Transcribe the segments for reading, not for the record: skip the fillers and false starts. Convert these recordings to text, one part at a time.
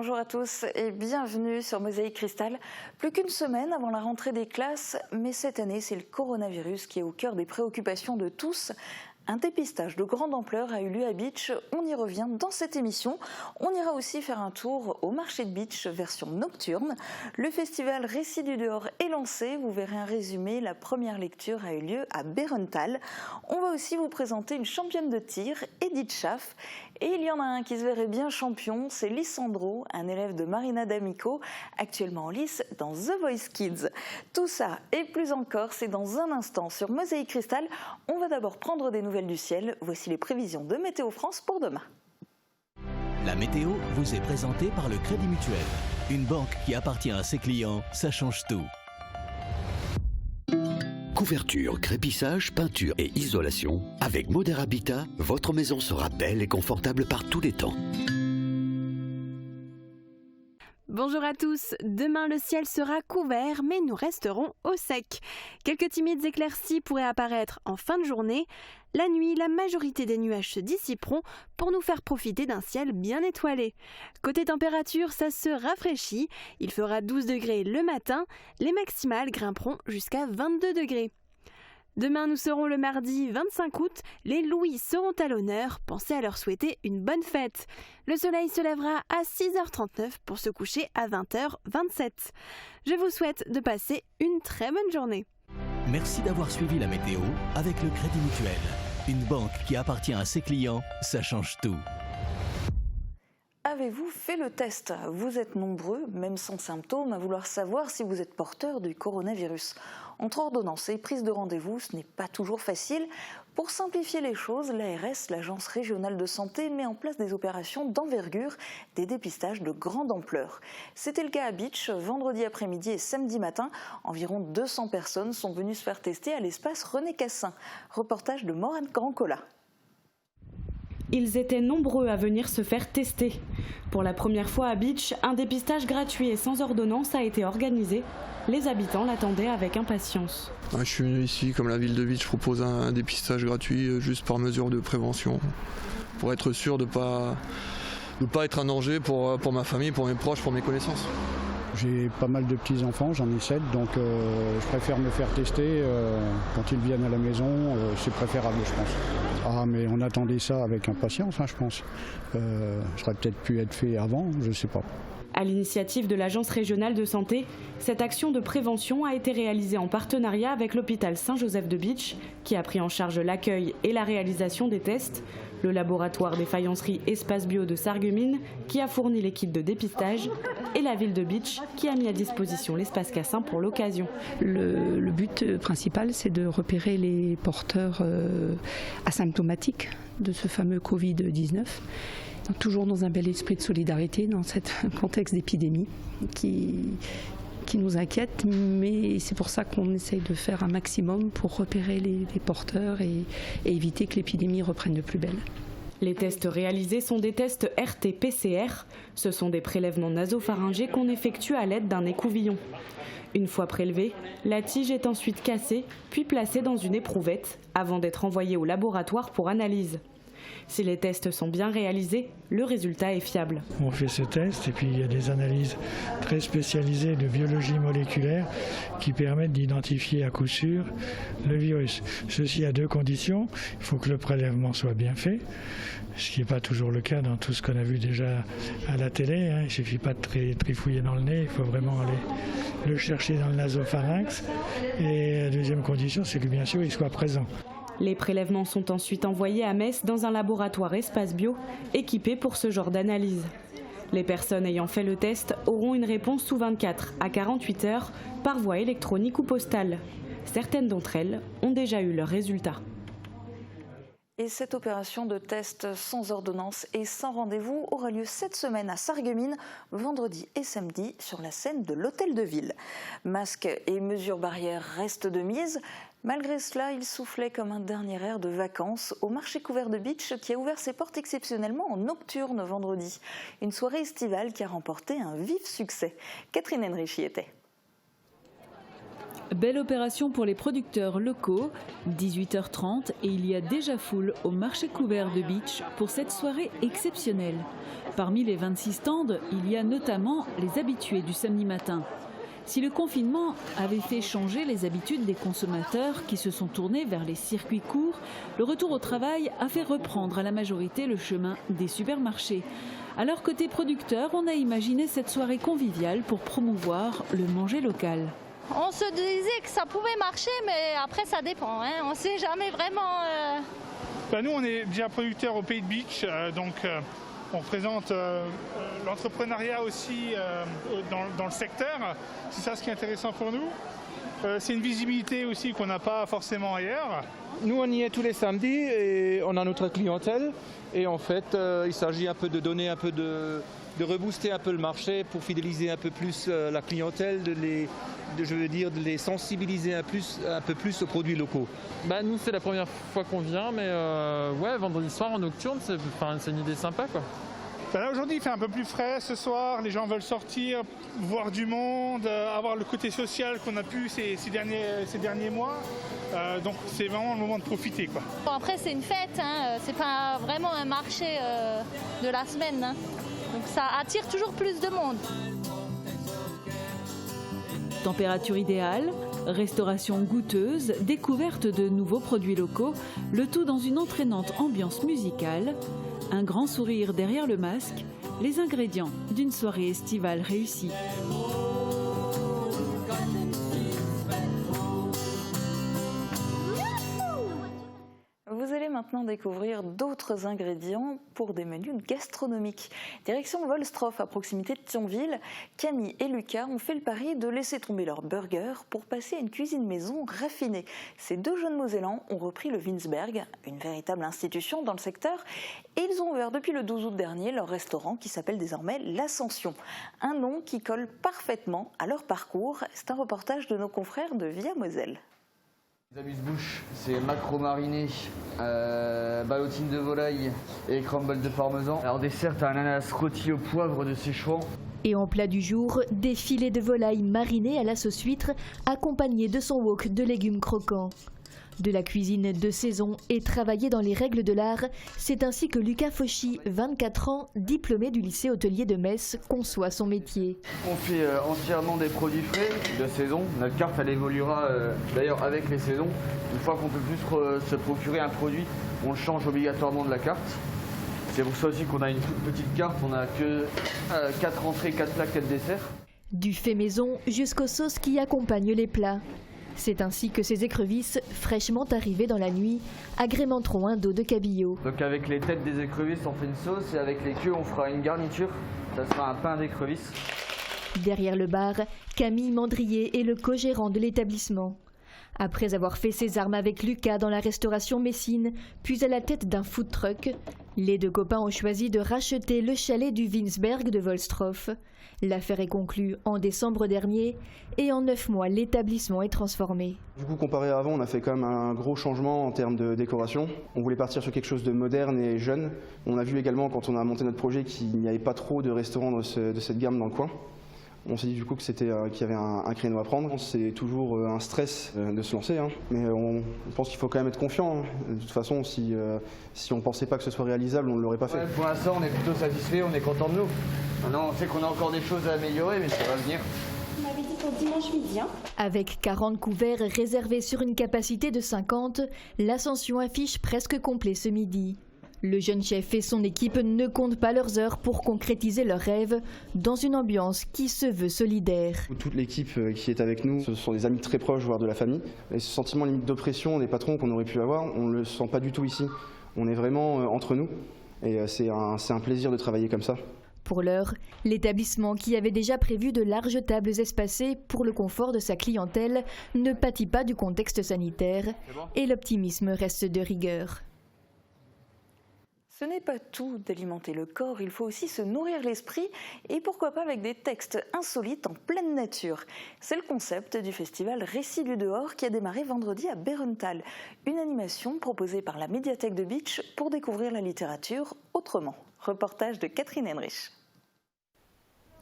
Bonjour à tous et bienvenue sur Mosaïque Cristal. Plus qu'une semaine avant la rentrée des classes, mais cette année c'est le coronavirus qui est au cœur des préoccupations de tous. Un dépistage de grande ampleur a eu lieu à Bitche, on y revient dans cette émission. On ira aussi faire un tour au marché de Bitche version nocturne. Le festival Récits du dehors est lancé, vous verrez un résumé, la première lecture a eu lieu à Bérenthal. On va aussi vous présenter une championne de tir, Edith Schaff. Et il y en a un qui se verrait bien champion, c'est Lissandro, un élève de Marina D'Amico, actuellement en lice dans The Voice Kids. Tout ça et plus encore, c'est dans un instant sur Mosaïque Cristal. On va d'abord prendre des nouvelles du ciel. Voici les prévisions de Météo France pour demain. La météo vous est présentée par le Crédit Mutuel. Une banque qui appartient à ses clients, ça change tout. Couverture, crépissage, peinture et isolation. Avec Moder Habitat, votre maison sera belle et confortable par tous les temps. Bonjour à tous, demain le ciel sera couvert mais nous resterons au sec. Quelques timides éclaircies pourraient apparaître en fin de journée. La nuit, la majorité des nuages se dissiperont pour nous faire profiter d'un ciel bien étoilé. Côté température, ça se rafraîchit. Il fera 12 degrés le matin, les maximales grimperont jusqu'à 22 degrés. Demain, nous serons le mardi 25 août. Les Louis seront à l'honneur. Pensez à leur souhaiter une bonne fête. Le soleil se lèvera à 6h39 pour se coucher à 20h27. Je vous souhaite de passer une très bonne journée. Merci d'avoir suivi la météo avec le Crédit Mutuel. Une banque qui appartient à ses clients, ça change tout. Avez-vous fait le test? Vous êtes nombreux, même sans symptômes, à vouloir savoir si vous êtes porteur du coronavirus. Entre ordonnances et prise de rendez-vous, ce n'est pas toujours facile. Pour simplifier les choses, l'ARS, l'Agence régionale de santé, met en place des opérations d'envergure, des dépistages de grande ampleur. C'était le cas à Bitche, vendredi après-midi et samedi matin. Environ 200 personnes sont venues se faire tester à l'espace René Cassin. Reportage de Morane Grancola. Ils étaient nombreux à venir se faire tester. Pour la première fois à Bitche, un dépistage gratuit et sans ordonnance a été organisé. Les habitants l'attendaient avec impatience. Je suis venu ici, comme la ville de Bitche propose un dépistage gratuit juste par mesure de prévention, pour être sûr de ne pas être un danger pour ma famille, pour mes proches, pour mes connaissances. J'ai pas mal de petits-enfants, j'en ai 7, donc je préfère me faire tester quand ils viennent à la maison, c'est préférable je pense. Ah mais on attendait ça avec impatience je pense. Ça aurait peut-être pu être fait avant, je ne sais pas. À l'initiative de l'Agence régionale de santé, cette action de prévention a été réalisée en partenariat avec l'hôpital Saint-Joseph de Bitche, qui a pris en charge l'accueil et la réalisation des tests, le laboratoire des faïenceries Espace Bio de Sarreguemines, qui a fourni les kits de dépistage, et la ville de Bitche, qui a mis à disposition l'espace Cassin pour l'occasion. Le but principal, c'est de repérer les porteurs asymptomatiques de ce fameux Covid-19. Toujours dans un bel esprit de solidarité dans ce contexte d'épidémie qui nous inquiète, mais c'est pour ça qu'on essaye de faire un maximum pour repérer les porteurs et éviter que l'épidémie reprenne de plus belle. Les tests réalisés sont des tests RT-PCR. Ce sont des prélèvements nasopharyngés qu'on effectue à l'aide d'un écouvillon. Une fois prélevée, la tige est ensuite cassée, puis placée dans une éprouvette, avant d'être envoyée au laboratoire pour analyse. Si les tests sont bien réalisés, le résultat est fiable. On fait ce test et puis il y a des analyses très spécialisées de biologie moléculaire qui permettent d'identifier à coup sûr le virus. Ceci à deux conditions. Il faut que le prélèvement soit bien fait, ce qui n'est pas toujours le cas dans tout ce qu'on a vu déjà à la télé. Il ne suffit pas de trifouiller dans le nez, il faut vraiment aller le chercher dans le nasopharynx. Et la deuxième condition, c'est que bien sûr il soit présent. Les prélèvements sont ensuite envoyés à Metz dans un laboratoire Espace Bio équipé pour ce genre d'analyse. Les personnes ayant fait le test auront une réponse sous 24 à 48 heures par voie électronique ou postale. Certaines d'entre elles ont déjà eu leurs résultats. Et cette opération de test sans ordonnance et sans rendez-vous aura lieu cette semaine à Sarreguemines, vendredi et samedi, sur la scène de l'Hôtel de Ville. Masques et mesures barrières restent de mise. Malgré cela, il soufflait comme un dernier air de vacances au marché couvert de Bitche qui a ouvert ses portes exceptionnellement en nocturne vendredi. Une soirée estivale qui a remporté un vif succès. Catherine Henrich y était. Belle opération pour les producteurs locaux, 18h30 et il y a déjà foule au marché couvert de Beach pour cette soirée exceptionnelle. Parmi les 26 stands, il y a notamment les habitués du samedi matin. Si le confinement avait fait changer les habitudes des consommateurs qui se sont tournés vers les circuits courts, le retour au travail a fait reprendre à la majorité le chemin des supermarchés. Alors côté producteur, on a imaginé cette soirée conviviale pour promouvoir le manger local. On se disait que ça pouvait marcher, mais après ça dépend. On ne sait jamais vraiment. Nous, on est déjà producteurs au Pays de Beach, donc on représente l'entrepreneuriat aussi dans le secteur. C'est ça ce qui est intéressant pour nous. C'est une visibilité aussi qu'on n'a pas forcément ailleurs. Nous, on y est tous les samedis et on a notre clientèle. Et en fait, il s'agit un peu de donner un peu de rebooster un peu le marché pour fidéliser un peu plus la clientèle, de les sensibiliser un peu plus aux produits locaux. Nous, c'est la première fois qu'on vient, mais ouais, vendredi soir en nocturne, c'est une idée sympa, quoi. Là, aujourd'hui, il fait un peu plus frais ce soir. Les gens veulent sortir, voir du monde, avoir le côté social qu'on a pu ces derniers mois. Donc, c'est vraiment le moment de profiter, quoi. Bon, après, c'est une fête, c'est pas vraiment un marché de la semaine. Donc, ça attire toujours plus de monde. Température idéale, restauration goûteuse, découverte de nouveaux produits locaux, le tout dans une entraînante ambiance musicale. Un grand sourire derrière le masque, les ingrédients d'une soirée estivale réussie. Vous allez maintenant découvrir d'autres ingrédients pour des menus gastronomiques. Direction Volstroff, à proximité de Thionville, Camille et Lucas ont fait le pari de laisser tomber leur burger pour passer à une cuisine maison raffinée. Ces deux jeunes Mosellans ont repris le Winsberg, une véritable institution dans le secteur, et ils ont ouvert depuis le 12 août dernier leur restaurant qui s'appelle désormais l'Ascension. Un nom qui colle parfaitement à leur parcours. C'est un reportage de nos confrères de Via Moselle. Les amuse-bouches, c'est maquereau mariné, ballotine de volaille et crumble de parmesan. Alors dessert, t'as un ananas rôti au poivre de Séchouan. Et en plat du jour, des filets de volaille marinés à la sauce huître, accompagnés de son wok de légumes croquants. De la cuisine de saison et travaillée dans les règles de l'art, c'est ainsi que Lucas Fauchy, 24 ans, diplômé du lycée hôtelier de Metz, conçoit son métier. On fait entièrement des produits frais de saison. Notre carte, elle évoluera d'ailleurs avec les saisons. Une fois qu'on peut plus se procurer un produit, on change obligatoirement de la carte. C'est pour ça aussi qu'on a une toute petite carte, on n'a que 4 entrées, 4 plats, 4 desserts. Du fait maison jusqu'aux sauces qui accompagnent les plats. C'est ainsi que ces écrevisses, fraîchement arrivées dans la nuit, agrémenteront un dos de cabillaud. Donc avec les têtes des écrevisses, on fait une sauce et avec les queues, on fera une garniture. Ça sera un pain d'écrevisses. Derrière le bar, Camille Mandrier est le co-gérant de l'établissement. Après avoir fait ses armes avec Lucas dans la restauration messine, puis à la tête d'un food truck, les deux copains ont choisi de racheter le chalet du Winsberg de Volstroff. L'affaire est conclue en décembre dernier et en 9 mois, l'établissement est transformé. Du coup, comparé à avant, on a fait quand même un gros changement en termes de décoration. On voulait partir sur quelque chose de moderne et jeune. On a vu également, quand on a monté notre projet, qu'il n'y avait pas trop de restaurants de cette gamme dans le coin. On s'est dit du coup qu'il y avait un créneau à prendre. C'est toujours un stress de se lancer, mais on pense qu'il faut quand même être confiant. De toute façon, si on ne pensait pas que ce soit réalisable, on ne l'aurait pas fait. Ouais, pour l'instant, on est plutôt satisfait, on est content de nous. Maintenant, on sait qu'on a encore des choses à améliorer, mais ça va venir. On m'avait dit pour dimanche midi. Avec 40 couverts réservés sur une capacité de 50, l'Ascension affiche presque complet ce midi. Le jeune chef et son équipe ne comptent pas leurs heures pour concrétiser leurs rêves dans une ambiance qui se veut solidaire. Toute l'équipe qui est avec nous, ce sont des amis très proches, voire de la famille. Et ce sentiment limite d'oppression des patrons qu'on aurait pu avoir, on ne le sent pas du tout ici. On est vraiment entre nous et c'est un plaisir de travailler comme ça. Pour l'heure, l'établissement qui avait déjà prévu de larges tables espacées pour le confort de sa clientèle ne pâtit pas du contexte sanitaire et l'optimisme reste de rigueur. Ce n'est pas tout d'alimenter le corps, il faut aussi se nourrir l'esprit et pourquoi pas avec des textes insolites en pleine nature. C'est le concept du festival Récits du dehors qui a démarré vendredi à Bérenthal. Une animation proposée par la médiathèque de Beach pour découvrir la littérature autrement. Reportage de Catherine Henrich.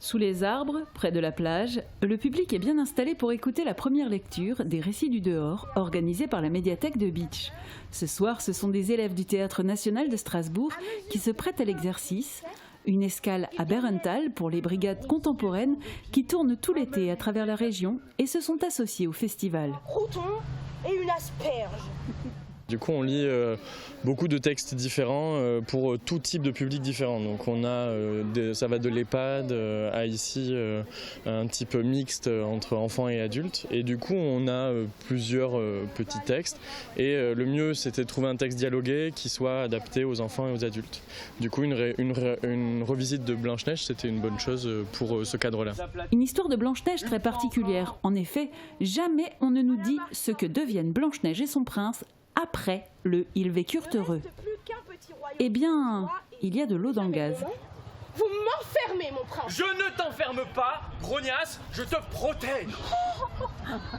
Sous les arbres, près de la plage, le public est bien installé pour écouter la première lecture des Récits du dehors organisée par la médiathèque de Bitche. Ce soir, ce sont des élèves du Théâtre national de Strasbourg qui se prêtent à l'exercice. Une escale à Bärental pour les brigades contemporaines qui tournent tout l'été à travers la région et se sont associées au festival. Crouton et une asperge. Du coup, on lit beaucoup de textes différents pour tout type de public différent. Donc on a, ça va de l'EHPAD à ici un type mixte entre enfants et adultes. Et du coup, on a plusieurs petits textes. Et le mieux, c'était de trouver un texte dialogué qui soit adapté aux enfants et aux adultes. Du coup, une revisite de Blanche-Neige, c'était une bonne chose pour ce cadre-là. Une histoire de Blanche-Neige très particulière. En effet, jamais on ne nous dit ce que deviennent Blanche-Neige et son prince après le « Ils vécurent heureux ». Eh bien, il y a de l'eau dans le gaz. Vous m'enfermez, mon prince. Je ne t'enferme pas, grognasse, je te protège.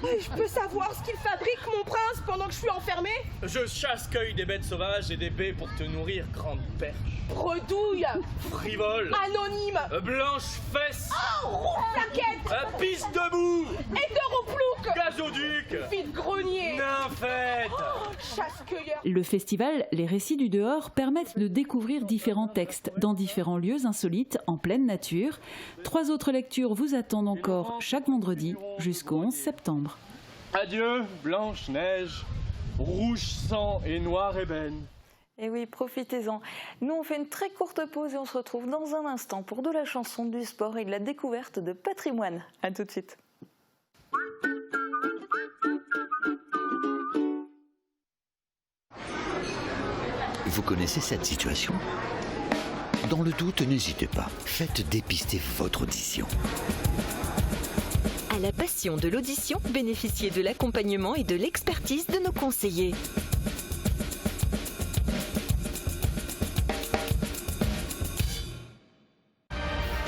Je peux savoir ce qu'il fabrique, mon prince, pendant que je suis enfermée? Je chasse-cueille des bêtes sauvages et des baies pour te nourrir, grande perche. Bredouille. Frivole. Anonyme. Blanche-fesse. Oh, roux-plaquette. Pisse debout. Hétéroplouc. Gazoduc. Vide-grenier. Nymphette. Chasse-cueilleur. Le festival Les Récits du dehors permettent de découvrir différents textes dans différents lieux insolites en pleine nature. 3 autres lectures vous attendent encore chaque vendredi jusqu'au 11 septembre. Adieu, Blanche-Neige, rouge sang et noir ébène. Et oui, profitez-en. Nous, on fait une très courte pause et on se retrouve dans un instant pour de la chanson, du sport et de la découverte de patrimoine. A tout de suite. Vous connaissez cette situation ? Dans le doute, n'hésitez pas. Faites dépister votre audition. À la passion de l'audition, bénéficiez de l'accompagnement et de l'expertise de nos conseillers.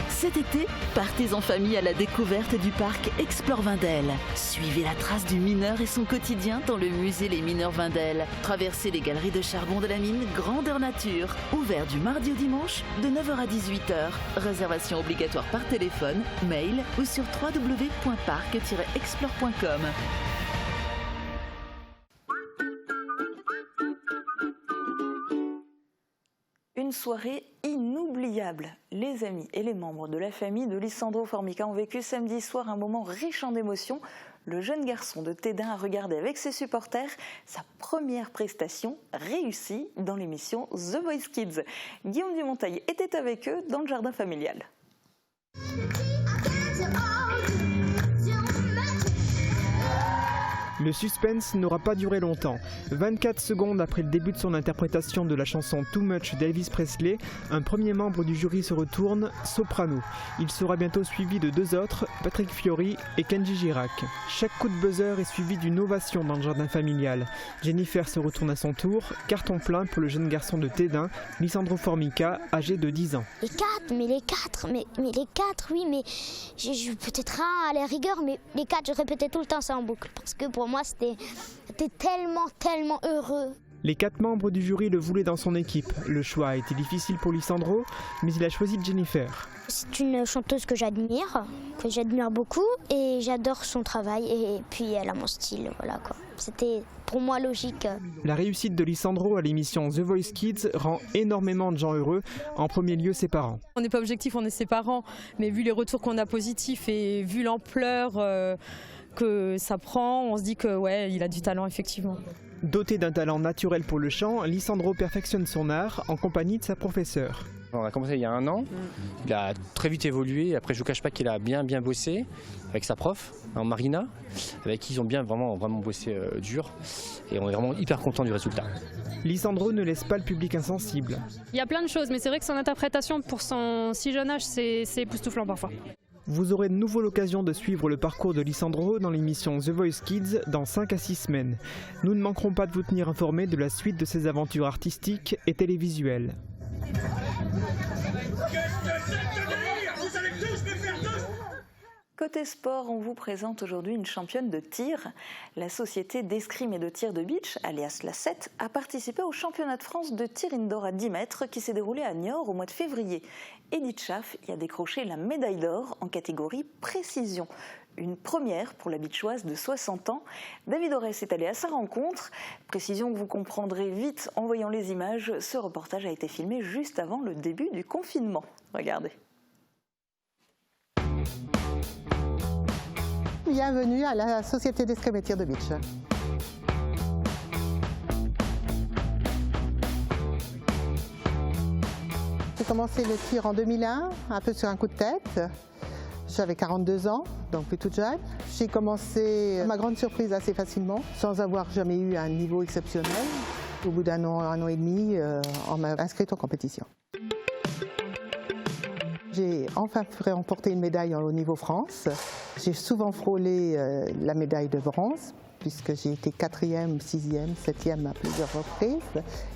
Cet été, partez en famille à la découverte du parc Explore Vindel. Suivez la trace du mineur et son quotidien dans le musée Les Mineurs Vindel. Traversez les galeries de charbon de la mine Grandeur Nature. Ouvert du mardi au dimanche de 9h à 18h. Réservation obligatoire par téléphone, mail ou sur www.parc-explore.com. Une soirée inoubliable. Les amis et les membres de la famille de Lisandro Formica ont vécu samedi soir un moment riche en émotions. Le jeune garçon de Tédin a regardé avec ses supporters sa première prestation réussie dans l'émission The Voice Kids. Guillaume Dumontail était avec eux dans le jardin familial. Le suspense n'aura pas duré longtemps. 24 secondes après le début de son interprétation de la chanson Too Much d'Elvis Presley, un premier membre du jury se retourne, soprano. Il sera bientôt suivi de 2 autres, Patrick Fiori et Kenji Girac. Chaque coup de buzzer est suivi d'une ovation dans le jardin familial. Jennifer se retourne à son tour, carton plein pour le jeune garçon de Tédin, Lisandro Formica, âgé de 10 ans. Les 4, oui, mais peut-être un à la rigueur, mais les 4, je répétais tout le temps ça en boucle, parce que pour moi, c'était tellement heureux. Les 4 membres du jury le voulaient dans son équipe. Le choix a été difficile pour Lisandro, mais il a choisi Jennifer. C'est une chanteuse que j'admire beaucoup, et j'adore son travail, et puis elle a mon style, voilà quoi. C'était pour moi logique. La réussite de Lisandro à l'émission The Voice Kids rend énormément de gens heureux, en premier lieu ses parents. On n'est pas objectif, on est ses parents, mais vu les retours qu'on a positifs et vu l'ampleur que ça prend, on se dit que ouais, il a du talent effectivement. Doté d'un talent naturel pour le chant, Lisandro perfectionne son art en compagnie de sa professeure. On a commencé il y a 1 an, il a très vite évolué, après je ne vous cache pas qu'il a bien bossé avec sa prof, Marina, avec qui ils ont vraiment bossé dur, et on est vraiment hyper content du résultat. Lisandro ne laisse pas le public insensible. Il y a plein de choses, mais c'est vrai que son interprétation pour son si jeune âge, c'est époustouflant parfois. Vous aurez de nouveau l'occasion de suivre le parcours de Lisandro dans l'émission The Voice Kids dans 5 à 6 semaines. Nous ne manquerons pas de vous tenir informés de la suite de ses aventures artistiques et télévisuelles. Côté sport, on vous présente aujourd'hui une championne de tir. La société d'escrime et de tir de beach, alias la 7, a participé au championnat de France de tir indoor à 10 mètres qui s'est déroulé à Niort au mois de février. Edith Schaff y a décroché la médaille d'or en catégorie précision. Une première pour la beachoise de 60 ans. David Orès est allé à sa rencontre. Précision que vous comprendrez vite en voyant les images. Ce reportage a été filmé juste avant le début du confinement. Regardez. Bienvenue à la Société d'escrime et tir de beach. J'ai commencé le tir en 2001, un peu sur un coup de tête. J'avais 42 ans, donc plus toute jeune. J'ai commencé, à ma grande surprise, assez facilement, sans avoir jamais eu un niveau exceptionnel. Au bout d'un an et demi, on m'a inscrite en compétition. J'ai enfin remporté une médaille au niveau France. J'ai souvent frôlé la médaille de bronze, puisque j'ai été 4e, 6e, 7e à plusieurs reprises.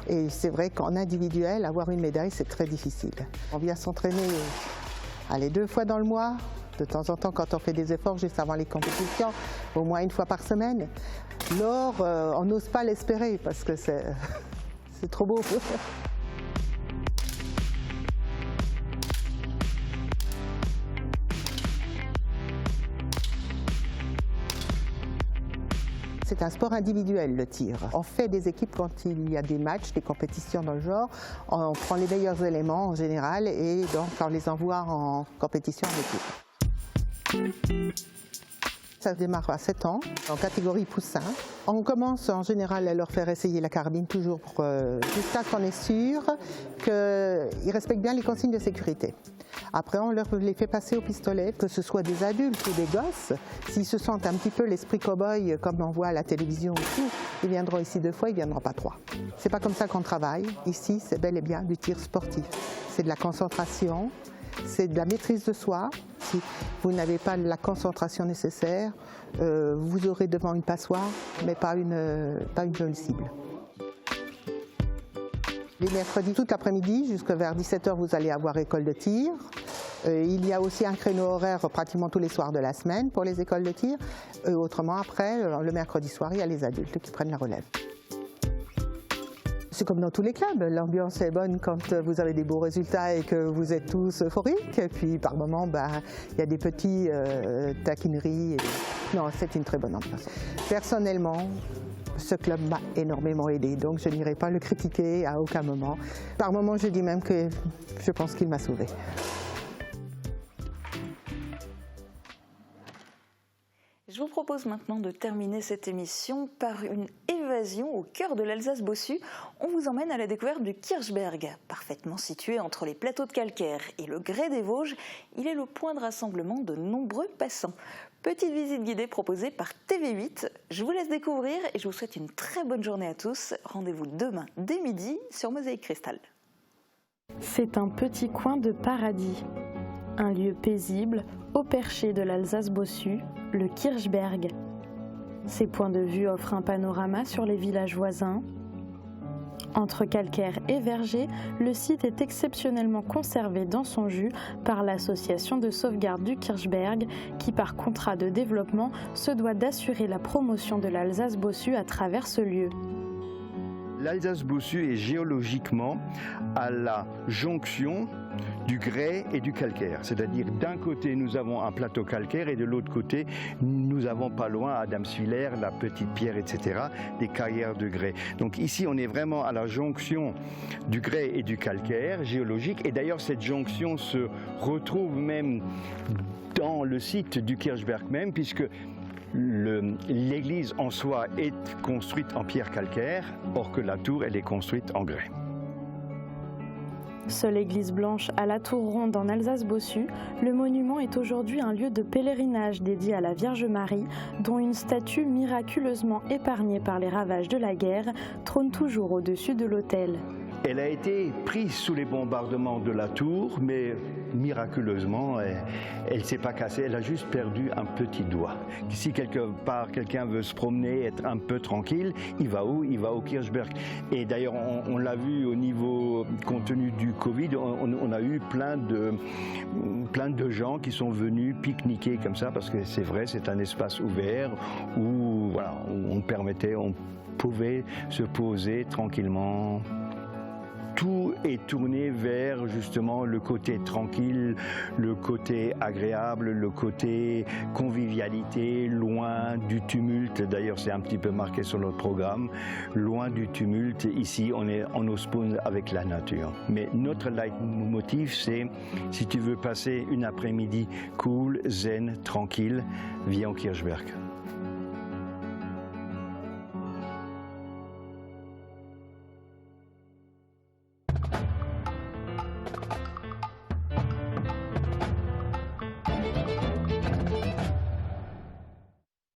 Et c'est vrai qu'en individuel, avoir une médaille, c'est très difficile. On vient s'entraîner 2 fois dans le mois, de temps en temps quand on fait des efforts juste avant les compétitions, au moins 1 fois par semaine. L'or, on n'ose pas l'espérer parce que c'est trop beau. C'est un sport individuel, le tir. On fait des équipes quand il y a des matchs, des compétitions dans le genre. On prend les meilleurs éléments en général et donc on les envoie en compétition en équipe. Ça démarre à 7 ans, en catégorie poussin. On commence en général à leur faire essayer la carabine toujours jusqu'à ce qu'on est sûr qu'ils respectent bien les consignes de sécurité. Après, on leur les fait passer au pistolet, que ce soit des adultes ou des gosses. S'ils se sentent un petit peu l'esprit cow-boy, comme on voit à la télévision et tout, ils viendront ici 2 fois, ils ne viendront pas 3. C'est pas comme ça qu'on travaille. Ici, c'est bel et bien du tir sportif. C'est de la concentration, c'est de la maîtrise de soi. Si vous n'avez pas la concentration nécessaire, vous aurez devant une passoire, mais pas une jolie cible. Les mercredis, tout l'après-midi, jusqu'à vers 17h, vous allez avoir école de tir. Il y a aussi un créneau horaire pratiquement tous les soirs de la semaine pour les écoles de tir. Autrement, après, le mercredi soir, il y a les adultes qui prennent la relève. C'est comme dans tous les clubs, l'ambiance est bonne quand vous avez des beaux résultats et que vous êtes tous euphoriques. Et puis par moments, il y a des petits taquineries. Non, c'est une très bonne ambiance. Personnellement, ce club m'a énormément aidé, donc je n'irai pas le critiquer à aucun moment. Par moments, je dis même que je pense qu'il m'a sauvée. Je vous propose maintenant de terminer cette émission par une évasion au cœur de l'Alsace bossue. On vous emmène à la découverte du Kirchberg. Parfaitement situé entre les plateaux de calcaire et le grès des Vosges, il est le point de rassemblement de nombreux passants. Petite visite guidée proposée par TV8. Je vous laisse découvrir et je vous souhaite une très bonne journée à tous. Rendez-vous demain dès midi sur Mosaïque Cristal. C'est un petit coin de paradis. Un lieu paisible, au perché de l'Alsace bossue, le Kirchberg. Ses points de vue offrent un panorama sur les villages voisins. Entre calcaire et verger, le site est exceptionnellement conservé dans son jus par l'association de sauvegarde du Kirchberg qui, par contrat de développement, se doit d'assurer la promotion de l'Alsace bossue à travers ce lieu. L'Alsace bossue est géologiquement à la jonction du grès et du calcaire. C'est-à-dire d'un côté nous avons un plateau calcaire et de l'autre côté nous avons pas loin Adamswiller, la Petite Pierre, etc., des carrières de grès. Donc ici on est vraiment à la jonction du grès et du calcaire géologique et d'ailleurs cette jonction se retrouve même dans le site du Kirchberg même puisque l'église en soi est construite en pierre calcaire, or que la tour elle est construite en grès. Seule église blanche à la tour ronde en Alsace bossue, le monument est aujourd'hui un lieu de pèlerinage dédié à la Vierge Marie, dont une statue miraculeusement épargnée par les ravages de la guerre trône toujours au-dessus de l'autel. Elle a été prise sous les bombardements de la tour, mais miraculeusement, elle ne s'est pas cassée, elle a juste perdu un petit doigt. Si quelque part quelqu'un veut se promener, être un peu tranquille, il va où? Il va au Kirchberg. Et d'ailleurs, on l'a vu au niveau, compte tenu du Covid, on a eu plein de gens qui sont venus pique-niquer comme ça, parce que c'est vrai, c'est un espace ouvert où, voilà, on pouvait se poser tranquillement. Tout est tourné vers justement le côté tranquille, le côté agréable, le côté convivialité, loin du tumulte. D'ailleurs, c'est un petit peu marqué sur notre programme, loin du tumulte. Ici, on est en osmose avec la nature. Mais notre leitmotiv, c'est si tu veux passer une après-midi cool, zen, tranquille, viens au Kirchberg.